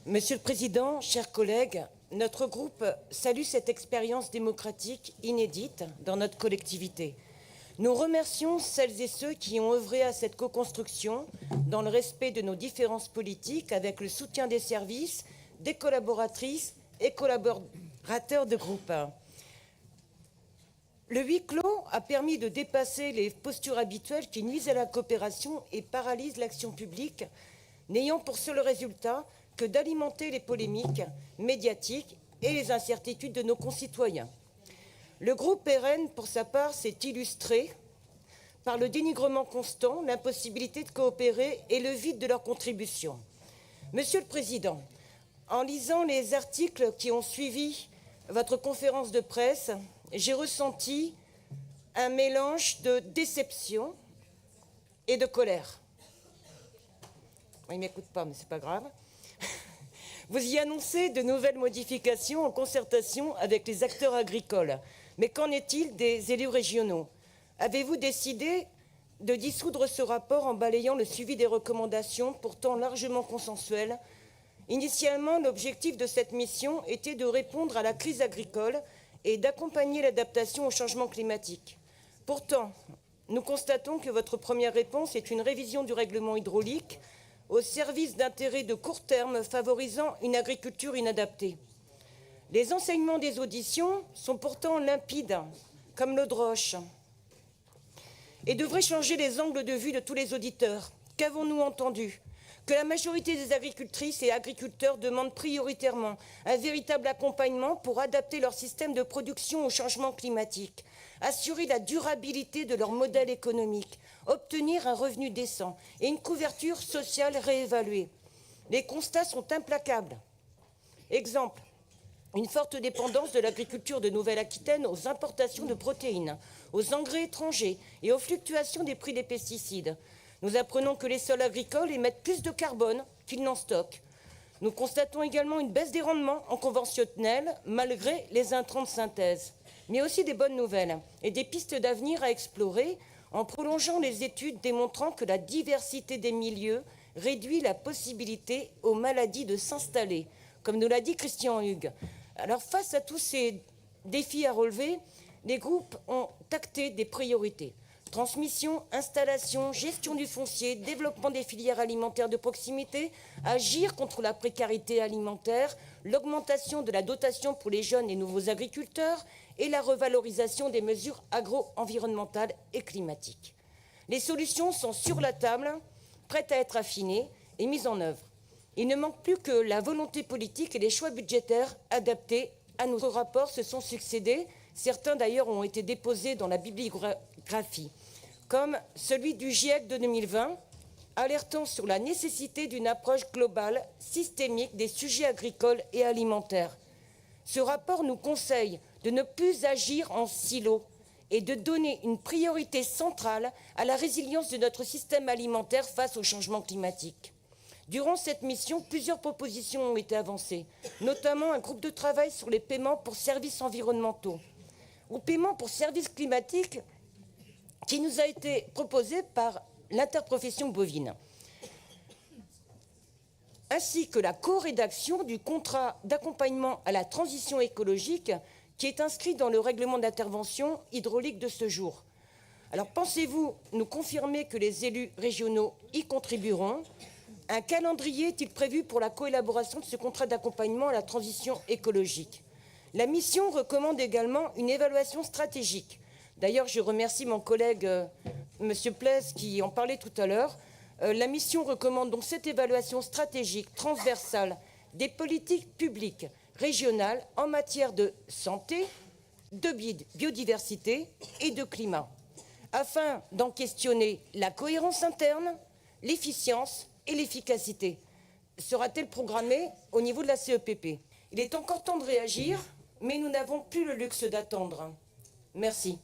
Monsieur le Président, chers collègues, notre groupe salue cette expérience démocratique inédite dans notre collectivité. Nous remercions celles et ceux qui ont œuvré à cette co-construction dans le respect de nos différences politiques avec le soutien des services, des collaboratrices et collaborateurs de groupe. Le huis clos a permis de dépasser les postures habituelles qui nuisent à la coopération et paralysent l'action publique, n'ayant pour seul résultat que d'alimenter les polémiques médiatiques et les incertitudes de nos concitoyens. Le groupe RN, pour sa part, s'est illustré par le dénigrement constant, l'impossibilité de coopérer et le vide de leur contribution. Monsieur le Président, en lisant les articles qui ont suivi votre conférence de presse, j'ai ressenti un mélange de déception et de colère. Il ne m'écoute pas, mais ce n'est pas grave. Vous y annoncez de nouvelles modifications en concertation avec les acteurs agricoles. Mais qu'en est-il des élus régionaux? Avez-vous décidé de dissoudre ce rapport en balayant le suivi des recommandations, pourtant largement consensuelles? Initialement, l'objectif de cette mission était de répondre à la crise agricole et d'accompagner l'adaptation au changement climatique. Pourtant, nous constatons que votre première réponse est une révision du règlement hydraulique au service d'intérêts de court terme favorisant une agriculture inadaptée. Les enseignements des auditions sont pourtant limpides, comme l'eau de roche, et devraient changer les angles de vue de tous les auditeurs. Qu'avons-nous entendu? Que la majorité des agricultrices et agriculteurs demandent prioritairement un véritable accompagnement pour adapter leur système de production au changement climatique, assurer la durabilité de leur modèle économique, obtenir un revenu décent et une couverture sociale réévaluée. Les constats sont implacables. Exemple, une forte dépendance de l'agriculture de Nouvelle-Aquitaine aux importations de protéines, aux engrais étrangers et aux fluctuations des prix des pesticides. Nous apprenons que les sols agricoles émettent plus de carbone qu'ils n'en stockent. Nous constatons également une baisse des rendements en conventionnel malgré les intrants de synthèse. Mais aussi des bonnes nouvelles et des pistes d'avenir à explorer en prolongeant les études démontrant que la diversité des milieux réduit la possibilité aux maladies de s'installer, comme nous l'a dit Christian Hugues. Alors face à tous ces défis à relever, les groupes ont acté des priorités. Transmission, installation, gestion du foncier, développement des filières alimentaires de proximité, agir contre la précarité alimentaire, l'augmentation de la dotation pour les jeunes et nouveaux agriculteurs et la revalorisation des mesures agro-environnementales et climatiques. Les solutions sont sur la table, prêtes à être affinées et mises en œuvre. Il ne manque plus que la volonté politique et les choix budgétaires adaptés à nos rapports se sont succédés. Certains d'ailleurs ont été déposés dans la bibliographie, comme celui du GIEC de 2020, alertant sur la nécessité d'une approche globale, systémique des sujets agricoles et alimentaires. Ce rapport nous conseille de ne plus agir en silo et de donner une priorité centrale à la résilience de notre système alimentaire face au changement climatique. Durant cette mission, plusieurs propositions ont été avancées, notamment un groupe de travail sur les paiements pour services environnementaux ou paiements pour services climatiques qui nous a été proposé par l'interprofession bovine, ainsi que la co-rédaction du contrat d'accompagnement à la transition écologique qui est inscrit dans le règlement d'intervention hydraulique de ce jour. Alors pensez-vous nous confirmer que les élus régionaux y contribueront? Un calendrier est-il prévu pour la coélaboration de ce contrat d'accompagnement à la transition écologique? La mission recommande également une évaluation stratégique. D'ailleurs, je remercie mon collègue M. Plez qui en parlait tout à l'heure. La mission recommande donc cette évaluation stratégique transversale des politiques publiques régionales en matière de santé, de biodiversité et de climat, afin d'en questionner la cohérence interne, l'efficience et l'efficacité. Sera-t-elle programmée au niveau de la CEPP? Il est encore temps de réagir, mais nous n'avons plus le luxe d'attendre. Merci.